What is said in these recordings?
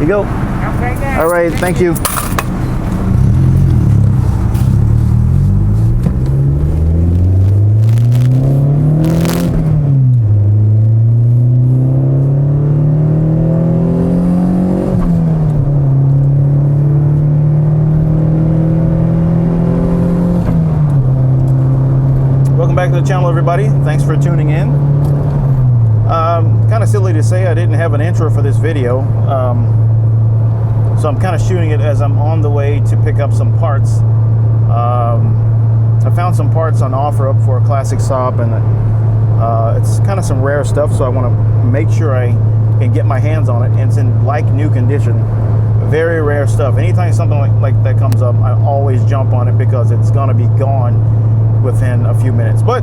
you go. Okay, guys. All right, thank you. Welcome back to the channel, everybody. Thanks for tuning in. Kind of silly to say I didn't have an intro for this video, so I'm kind of shooting it as I'm on the way to pick up some parts. I found some parts on OfferUp for a classic Saab, and it's kind of some rare stuff, so I want to make sure I can get my hands on it, and it's in like new condition. Very rare stuff. Anytime something like that comes up, I always jump on it because it's going to be gone within a few minutes. But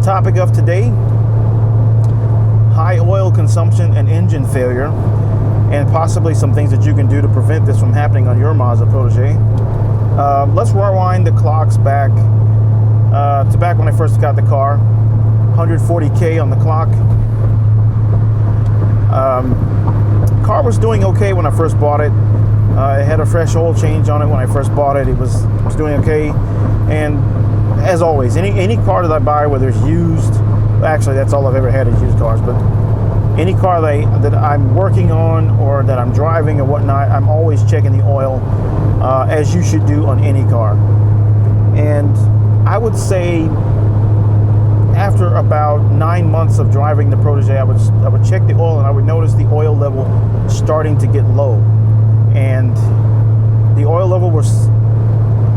topic of today: high oil consumption and engine failure, and possibly some things that you can do to prevent this from happening on your Mazda Protege. Let's rewind the clocks back to back when I first got the car. 140K on the clock. Car was doing okay when I first bought it. It had a fresh oil change on it when I first bought it. It was doing okay. And as always, any car that I buy, whether it's used, actually that's all I've ever had is used cars, but any car that I'm working on or that I'm driving or whatnot, I'm always checking the oil, as you should do on any car. And I would say after about 9 months of driving the Protege, I would check the oil and I would notice the oil level starting to get low. And the oil level was,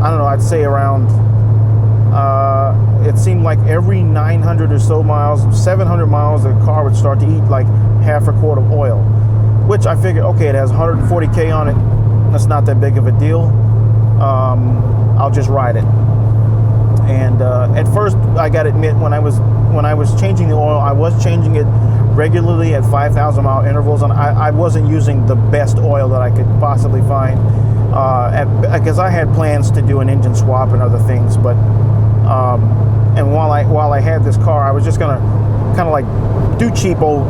I don't know, I'd say around, it seemed like every 900 or so miles, 700 miles, the car would start to eat like half a quart of oil, which I figured, okay, it has 140K on it. That's not that big of a deal. I'll just ride it. And at first, I gotta admit, when I was changing the oil, I was changing it regularly at 5,000 mile intervals, and I wasn't using the best oil that I could possibly find, because I had plans to do an engine swap and other things. But and while I had this car, I was just gonna kind of like do cheapo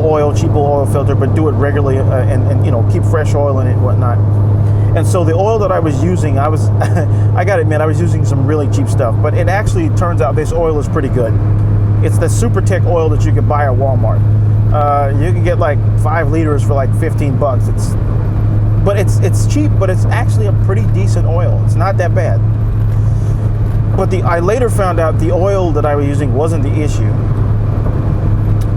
oil filter, but do it regularly, and you know, keep fresh oil in it and whatnot. And so the oil that I was using, I gotta admit, I was using some really cheap stuff, but it actually turns out this oil is pretty good. It's the Supertech oil that you can buy at Walmart. You can get like 5 liters for like 15 bucks. It's cheap, but it's actually a pretty decent oil. It's not that bad. But I later found out the oil that I was using wasn't the issue.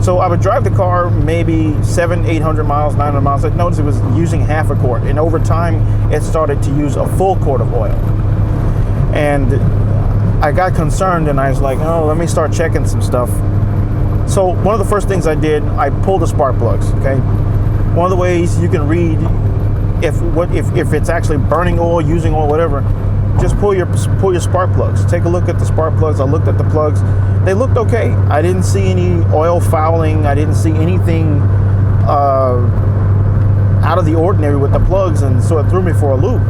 So I would drive the car maybe 700-800 miles, 900 miles. I noticed it was using half a quart, and over time it started to use a full quart of oil. And I got concerned, and I was like, oh, let me start checking some stuff. So one of the first things I did, I pulled the spark plugs. Okay, one of the ways you can read if it's actually burning oil, using oil, whatever. Just pull your spark plugs. Take a look at the spark plugs. I looked at the plugs. They looked okay. I didn't see any oil fouling. I didn't see anything out of the ordinary with the plugs, and so it threw me for a loop.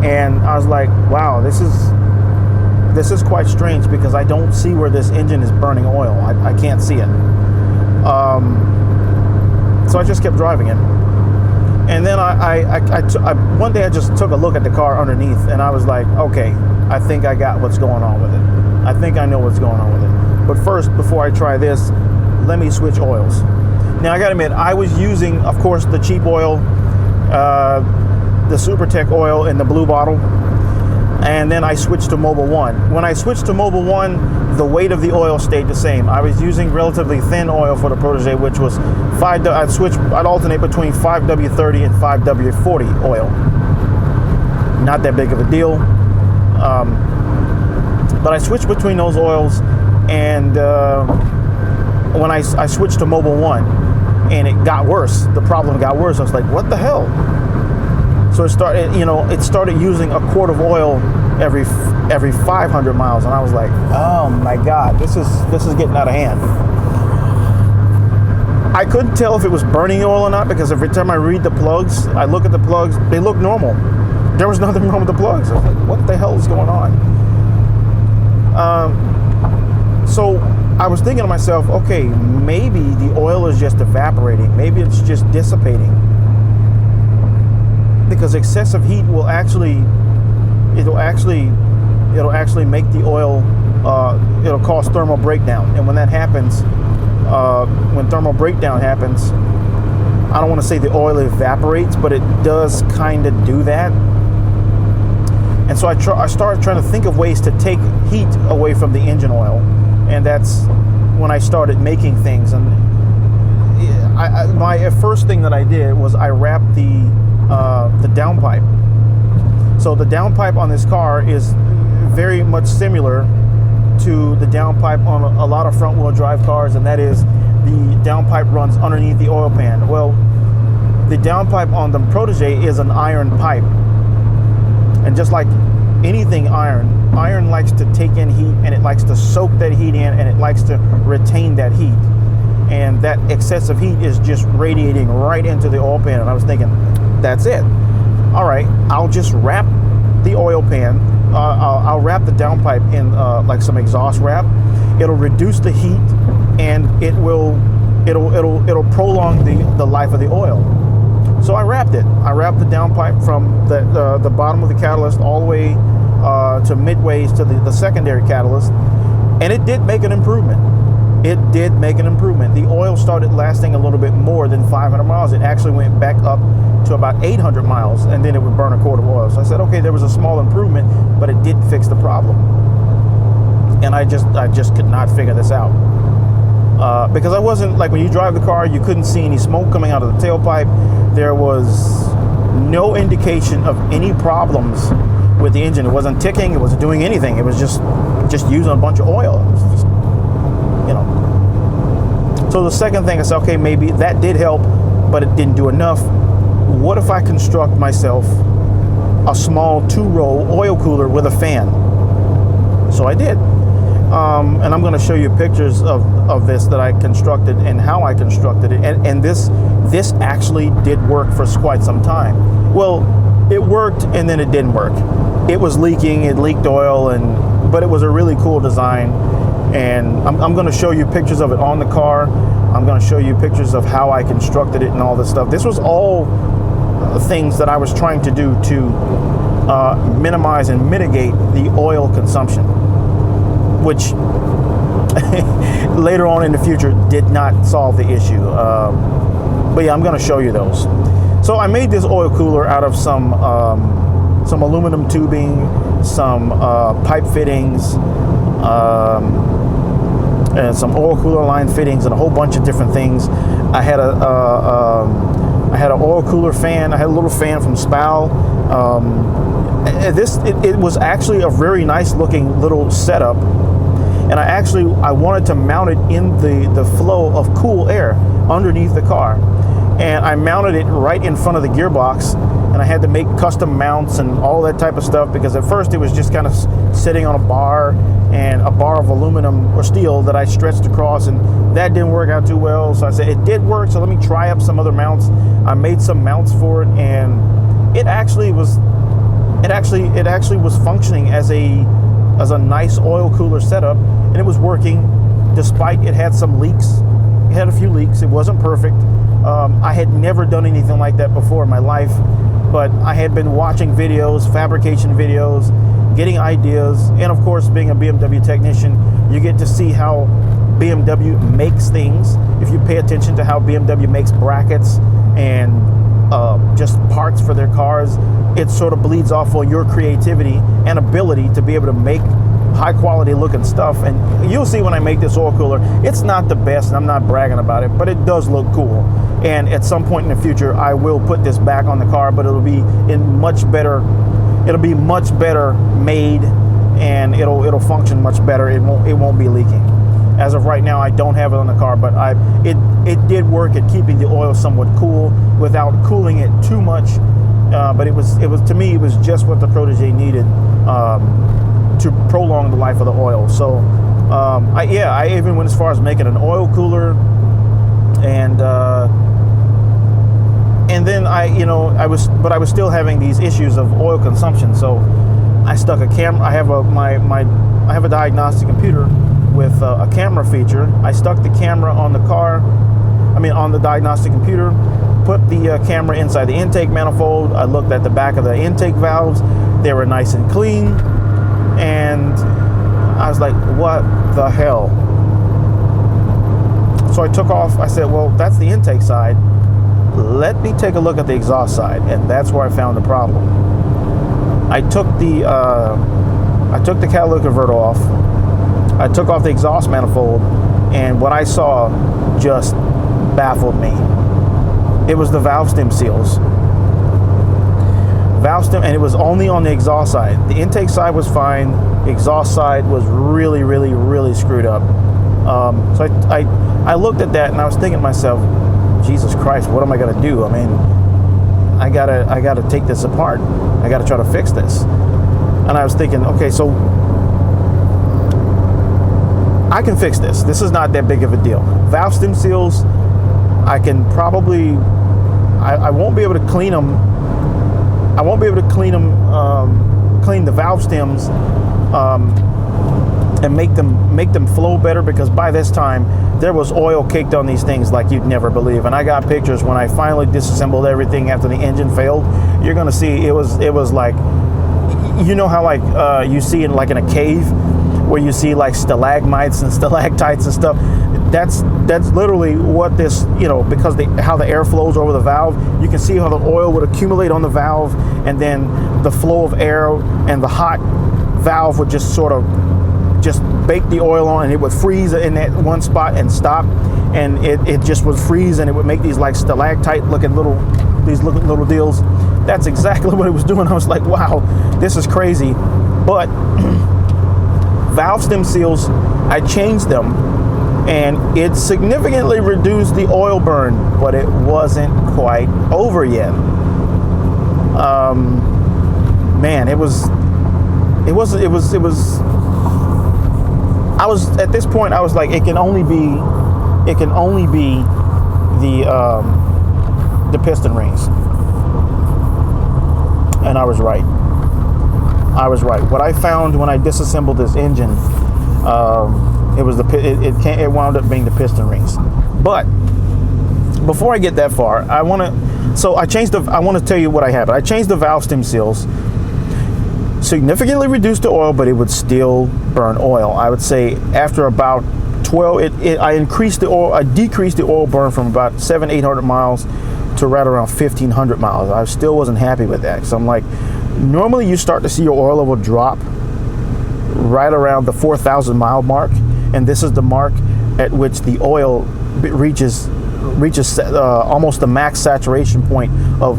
And I was like, wow, this is quite strange, because I don't see where this engine is burning oil. I can't see it. So I just kept driving it. And then one day I just took a look at the car underneath, and I was like, okay, I think I got what's going on with it. I think I know what's going on with it. But first, before I try this, let me switch oils. Now, I gotta admit, I was using, of course, the cheap oil, the Supertech oil in the blue bottle, and then I switched to Mobil 1. When I switched to Mobil 1, the weight of the oil stayed the same. I was using relatively thin oil for the Protege, which was I'd alternate between 5W30 and 5W40 oil. Not that big of a deal. But I switched between those oils, and when I switched to Mobil 1, and it got worse. The problem got worse. I was like, what the hell? So it started using a quart of oil every 500 miles, and I was like, oh my God, this is getting out of hand. I couldn't tell if it was burning oil or not, because every time I read the plugs, I look at the plugs, they look normal. There was nothing wrong with the plugs. I was like, what the hell is going on? So I was thinking to myself, okay, maybe the oil is just evaporating. Maybe it's just dissipating. Because excessive heat will actually make the oil, it'll cause thermal breakdown. And when that happens, when thermal breakdown happens, I don't want to say the oil evaporates, but it does kind of do that. And so I started trying to think of ways to take heat away from the engine oil. And that's when I started making things. And my first thing that I did was I wrapped the downpipe. So the downpipe on this car is very much similar to the downpipe on a lot of front-wheel drive cars, and that is the downpipe runs underneath the oil pan. Well, the downpipe on the Protege is an iron pipe. And just like anything iron likes to take in heat, and it likes to soak that heat in, and it likes to retain that heat. And that excessive heat is just radiating right into the oil pan. And I was thinking, that's it. All right, I'll just wrap the oil pan. I'll wrap the downpipe in like some exhaust wrap. It'll reduce the heat, and it'll prolong the life of the oil. So I wrapped it. I wrapped the downpipe from the bottom of the catalyst all the way to midways to the secondary catalyst, and it did make an improvement. It did make an improvement. The oil started lasting a little bit more than 500 miles. It actually went back up to about 800 miles, and then it would burn a quart of oil. So I said, okay, there was a small improvement, but it did fix the problem. And I just could not figure this out. Because I wasn't, like when you drive the car, you couldn't see any smoke coming out of the tailpipe. There was no indication of any problems with the engine. It wasn't ticking, it wasn't doing anything. It was just using a bunch of oil. It was just, you know. So the second thing I said, okay, maybe that did help, but it didn't do enough. What if I construct myself a small 2-row oil cooler with a fan? So I did. And I'm going to show you pictures of this that I constructed and how I constructed it. And this actually did work for quite some time. Well, it worked and then it didn't work. It was leaking, it leaked oil, but it was a really cool design. And I'm going to show you pictures of it on the car. I'm going to show you pictures of how I constructed it and all this stuff. This was all things that I was trying to do to minimize and mitigate the oil consumption, which later on in the future did not solve the issue. But yeah, I'm going to show you those. So I made this oil cooler out of some aluminum tubing, some pipe fittings, and some oil cooler line fittings, and a whole bunch of different things. I had an oil cooler fan. I had a little fan from Spal. It was actually a very nice looking little setup. And I wanted to mount it in the flow of cool air underneath the car. And I mounted it right in front of the gearbox, and I had to make custom mounts and all that type of stuff, because at first it was just kind of sitting on a bar of aluminum or steel that I stretched across, and that didn't work out too well. So I said it did work, so let me try up some other mounts. I made some mounts for it, and it actually was functioning as a nice oil cooler setup, and it was working despite it had some leaks. It had a few leaks. It wasn't perfect. I had never done anything like that before in my life, but I had been watching videos, fabrication videos, getting ideas, and of course, being a BMW technician, you get to see how BMW makes things. If you pay attention to how BMW makes brackets and just parts for their cars, it sort of bleeds off on your creativity and ability to be able to make high quality looking stuff. And you'll see when I make this oil cooler, it's not the best, and I'm not bragging about it, but it does look cool. And at some point in the future, I will put this back on the car, but it'll be much better made, and it'll function much better. It won't be leaking. As of right now, I don't have it on the car, but it did work at keeping the oil somewhat cool without cooling it too much. But it was to me, it was just what the Protege needed to prolong the life of the oil. So I even went as far as making an oil cooler, and then I was still having these issues of oil consumption. So I stuck a camera. I have a diagnostic computer with a camera feature. I stuck the camera on the car, on the diagnostic computer, put the camera inside the intake manifold. I looked at the back of the intake valves. They were nice and clean. And I was like, what the hell? So I took off. I said, well, that's the intake side. Let me take a look at the exhaust side. And that's where I found the problem. I took the catalytic converter off. I took off the exhaust manifold, and what I saw just baffled me. It was the valve stem seals. And it was only on the exhaust side. The intake side was fine. The exhaust side was really, really, really screwed up. So I looked at that and I was thinking to myself, Jesus Christ, what am I gonna do? I gotta take this apart. I gotta try to fix this. And I was thinking, okay, so I can fix this. This is not that big of a deal. Valve stem seals, I can probably, I won't be able to clean them. I won't be able to clean them, clean the valve stems and make them flow better, because by this time there was oil caked on these things like you'd never believe. And I got pictures when I finally disassembled everything after the engine failed. You're gonna see it was like, you know how like you see in like in a cave where you see like stalagmites and stalactites and stuff. That's literally what this, because how the air flows over the valve. You can see how the oil would accumulate on the valve, and then the flow of air and the hot valve would just sort of just bake the oil on, and it would freeze in that one spot and stop, and it just would freeze, and it would make these like stalactite looking little deals. That's exactly what it was doing. I was like, wow, this is crazy. But valve stem seals, I changed them, and it significantly reduced the oil burn, but it wasn't quite over yet. Man, it was. I was at this point. I was like, it can only be the piston rings, and I was right. What I found when I disassembled this engine, it wound up being the piston rings. But before I get that far, I want to tell you what I have. I changed the valve stem seals, significantly reduced the oil, but it would still burn oil. I would say after about 12, I decreased the oil burn from about 700-800 miles to right around 1,500 miles. I still wasn't happy with that, because I'm like, normally you start to see your oil level drop right around the 4,000 mile mark, and this is the mark at which the oil reaches almost the max saturation point of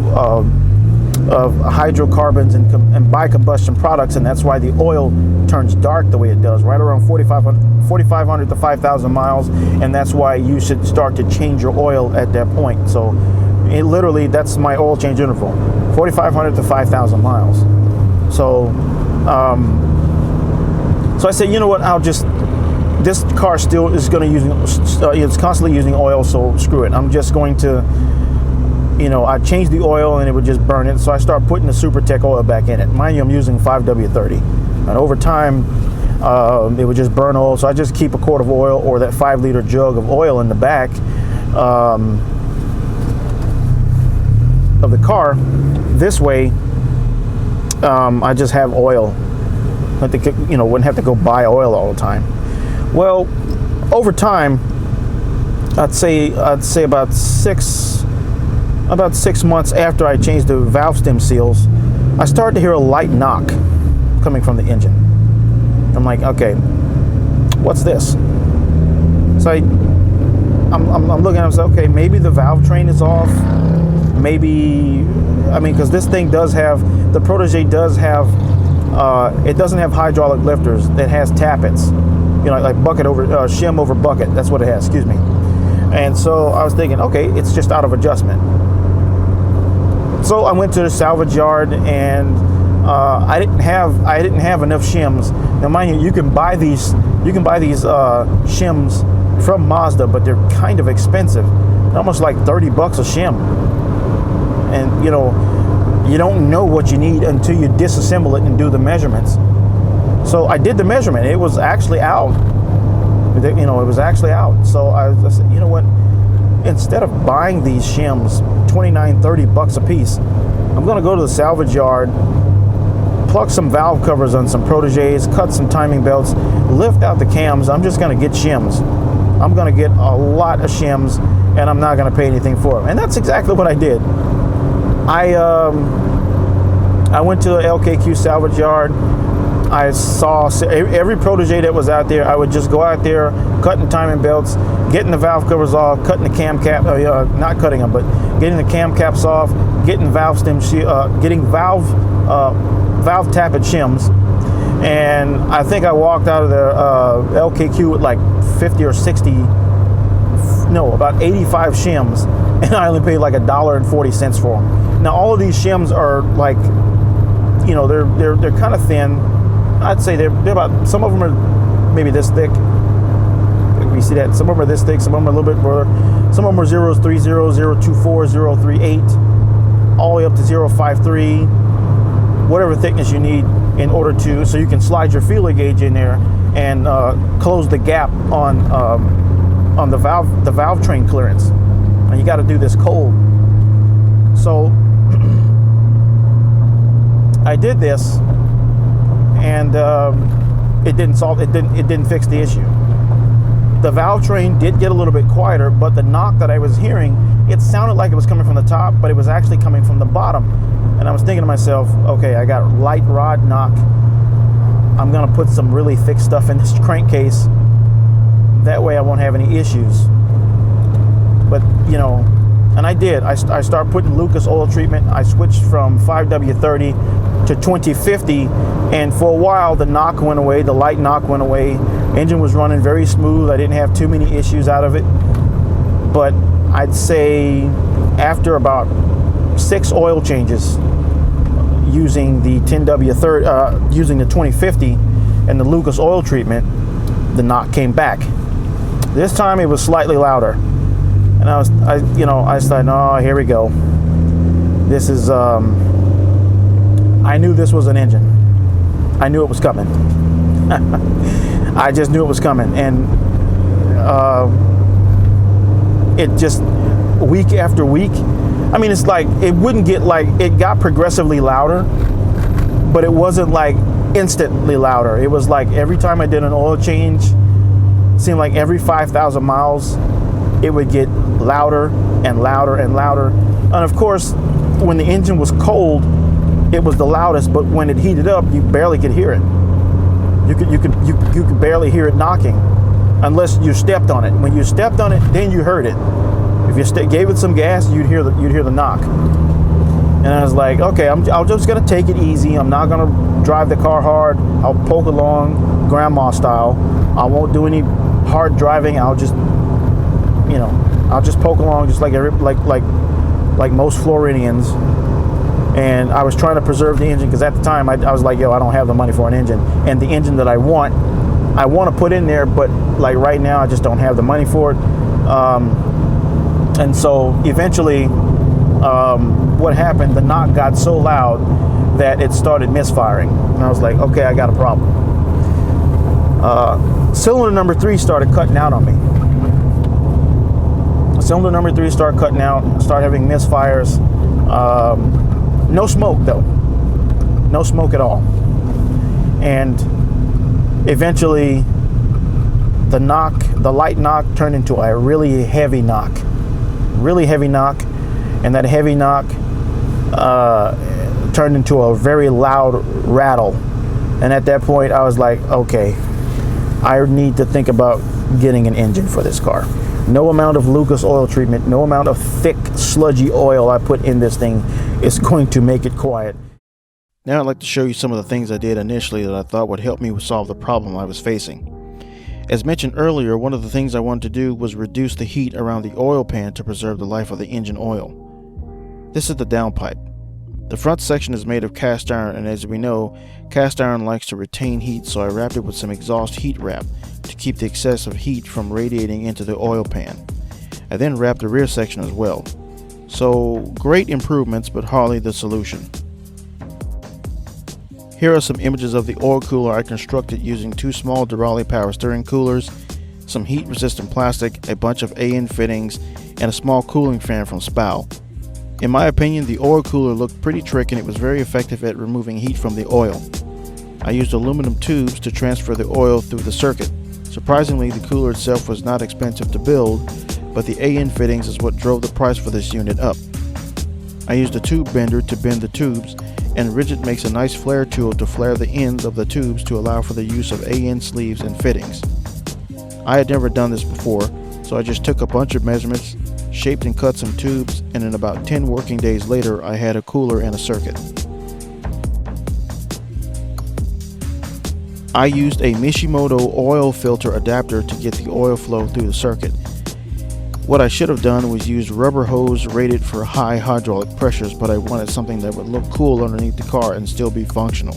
hydrocarbons and by-combustion products, and that's why the oil turns dark the way it does, right around 4,500 to 5,000 miles, and that's why you should start to change your oil at that point. So that's my oil change interval, 4,500 to 5,000 miles. So I said, you know what, this car still is going to it's constantly using oil, so screw it. I'm just going to, I changed the oil and it would just burn it. So I started putting the Supertech oil back in it. Mind you, I'm using 5W30. And over time, it would just burn oil. So I just keep a quart of oil or that 5-liter jug of oil in the back of the car. This way, I just have oil. Wouldn't have to go buy oil all the time. Well, over time, I'd say about 6 months after I changed the valve stem seals, I started to hear a light knock coming from the engine. I'm like, okay, what's this? So I'm looking at it, okay, maybe the valve train is off. Maybe, because this thing does have, the Protege does have, it doesn't have hydraulic lifters. It has tappets, like bucket over, shim over bucket. That's what it has, excuse me. And so I was thinking, okay, it's just out of adjustment. So I went to the salvage yard, and I didn't have enough shims. Now, mind you, you can buy these shims from Mazda, but they're kind of expensive. They're almost like $30 a shim. And you don't know what you need until you disassemble it and do the measurements. So I did the measurement. It was actually out You know, it was actually out. So I said, you know what? Instead of buying these shims, $29-30 a piece, I'm gonna go to the salvage yard, plug some valve covers on some Proteges, cut some timing belts, lift out the cams. I'm just gonna get shims. I'm gonna get a lot of shims, and I'm not gonna pay anything for them. And that's exactly what I did. I went to the LKQ salvage yard. I saw every Protege that was out there. I would just go out there, cutting timing belts, getting the valve covers off, cutting the cam cap, not cutting them, but getting the cam caps off, getting valve stem, getting valve tappet shims. And I think I walked out of the LKQ with like 50 or 60, no, about 85 shims, and I only paid like $1.40 for them. Now all of these shims are like, you know, they're kind of thin. I'd say they're about, some of them are maybe this thick. You see that? Some of them are this thick, some of them are a little bit broader. Some of them are 030, 024, 038, all the way up to 053, whatever thickness you need in order to, so you can slide your feeler gauge in there and close the gap on the valve train clearance. And you got to do this cold. So I did this, and it didn't fix the issue. The valve train did get a little bit quieter, but the knock that I was hearing, it sounded like it was coming from the top, but it was actually coming from the bottom. And I was thinking to myself, okay, I got light rod knock. I'm gonna put some really thick stuff in this crankcase. That way I won't have any issues. But, you know, and I did. I started putting Lucas oil treatment. I switched from 5W30 to 2050, and for a while the knock went away, the light knock went away. Engine was running very smooth. I didn't have too many issues out of it. But I'd say after about 6 oil changes using the 10W30, using the 2050 and the Lucas oil treatment, the knock came back. This time it was slightly louder. And I thought, oh, here we go. This is, I knew this was an engine. I knew it was coming. I just knew it was coming. And it just, week after week, I mean, it's like, it wouldn't get like, it got progressively louder, but it wasn't like instantly louder. It was like every time I did an oil change, it seemed like every 5,000 miles, it would get louder and louder and louder. And of course, when the engine was cold, it was the loudest, but when it heated up, you barely could hear it. You could barely hear it knocking unless you stepped on it. When you stepped on it, then you heard it. If you gave it some gas, you'd hear the knock. And I was like, okay, I'm just gonna take it easy. I'm not gonna drive the car hard. I'll poke along grandma style. I won't do any hard driving. I'll just poke along just like most Floridians. And I was trying to preserve the engine because at the time I was like, yo, I don't have the money for an engine. And the engine that I want to put in there, but like right now I just don't have the money for it. And so eventually, what happened, the knock got so loud that it started misfiring. And I was like, okay, I got a problem. Cylinder number 3 started cutting out on me. Cylinder number 3 started cutting out, started having misfires. No smoke though. No smoke at all. And eventually the light knock turned into a really heavy knock. And that heavy knock turned into a very loud rattle. And at that point I was like, okay, I need to think about getting an engine for this car. No amount of Lucas oil treatment, no amount of thick, sludgy oil I put in this thing is going to make it quiet. Now I'd like to show you some of the things I did initially that I thought would help me solve the problem I was facing. As mentioned earlier, one of the things I wanted to do was reduce the heat around the oil pan to preserve the life of the engine oil. This is the downpipe. The front section is made of cast iron, and as we know, cast iron likes to retain heat, so I wrapped it with some exhaust heat wrap to keep the excessive heat from radiating into the oil pan. I then wrapped the rear section as well. So great improvements, but hardly the solution. Here are some images of the oil cooler I constructed using 2 small Durali power steering coolers. some heat-resistant plastic, a bunch of AN fittings, and a small cooling fan from Spal. In my opinion, the oil cooler looked pretty trick and it was very effective at removing heat from the oil. I used aluminum tubes to transfer the oil through the circuit. Surprisingly, the cooler itself was not expensive to build, but the AN fittings is what drove the price for this unit up. I used a tube bender to bend the tubes, and Rigid makes a nice flare tool to flare the ends of the tubes to allow for the use of AN sleeves and fittings. I had never done this before, so I just took a bunch of measurements, shaped and cut some tubes, and in about 10 working days later I had a cooler and a circuit. I used a Mishimoto oil filter adapter to get the oil flow through the circuit. What I should have done was use rubber hose rated for high hydraulic pressures, but I wanted something that would look cool underneath the car and still be functional.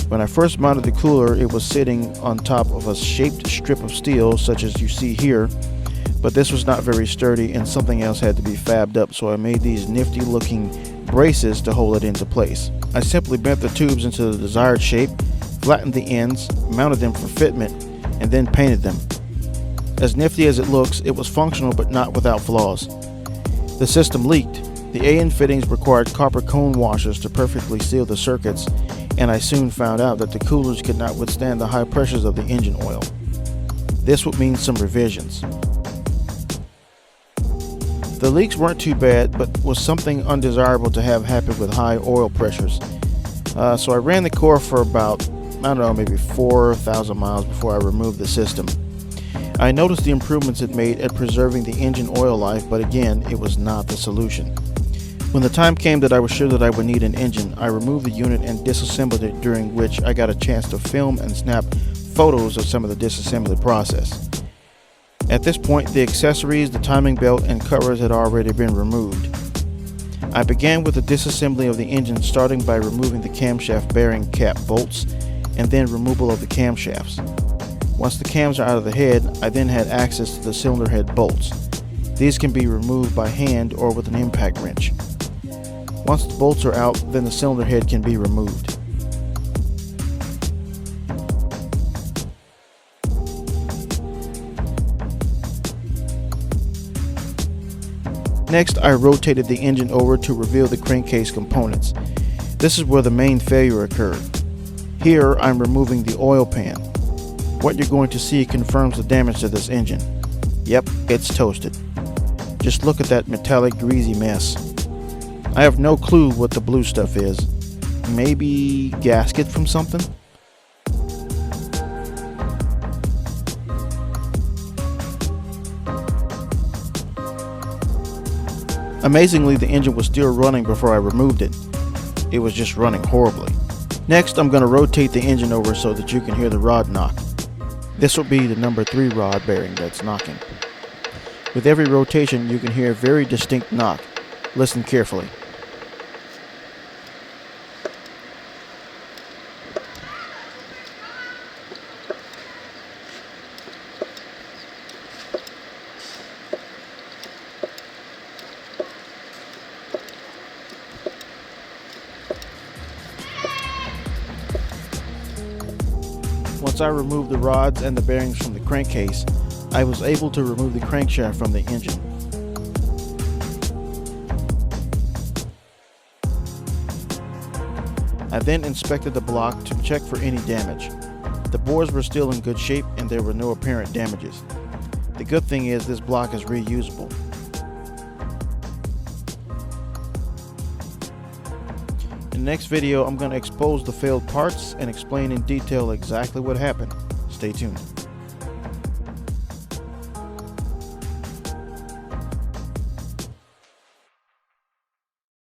When I first mounted the cooler, it was sitting on top of a shaped strip of steel such as you see here, but this was not very sturdy and something else had to be fabbed up, so I made these nifty looking braces to hold it into place. I simply bent the tubes into the desired shape, flattened the ends, mounted them for fitment, and then painted them. As nifty as it looks, it was functional but not without flaws. The system leaked. The AN fittings required copper cone washers to perfectly seal the circuits, and I soon found out that the coolers could not withstand the high pressures of the engine oil. This would mean some revisions. The leaks weren't too bad, but was something undesirable to have happen with high oil pressures. So I ran the core for about, maybe 4,000 miles before I removed the system. I noticed the improvements it made at preserving the engine oil life, but again, it was not the solution. When the time came that I was sure that I would need an engine, I removed the unit and disassembled it, during which I got a chance to film and snap photos of some of the disassembly process. At this point, the accessories, the timing belt, and covers had already been removed. I began with the disassembly of the engine, starting by removing the camshaft bearing cap bolts and then removal of the camshafts. Once the cams are out of the head, I then had access to the cylinder head bolts. These can be removed by hand or with an impact wrench. Once the bolts are out, then the cylinder head can be removed. Next, I rotated the engine over to reveal the crankcase components. This is where the main failure occurred. Here, I'm removing the oil pan. What you're going to see confirms the damage to this engine. Yep, it's toasted. Just look at that metallic greasy mess. I have no clue what the blue stuff is. Maybe gasket from something? Amazingly, the engine was still running before I removed it. It was just running horribly. Next, I'm going to rotate the engine over so that you can hear the rod knock. This will be the number 3 rod bearing that's knocking. With every rotation, you can hear a very distinct knock. Listen carefully. Once I removed the rods and the bearings from the crankcase, I was able to remove the crankshaft from the engine. I then inspected the block to check for any damage. The bores were still in good shape and there were no apparent damages. The good thing is this block is reusable. In the next video, I'm going to expose the failed parts and explain in detail exactly what happened. Stay tuned.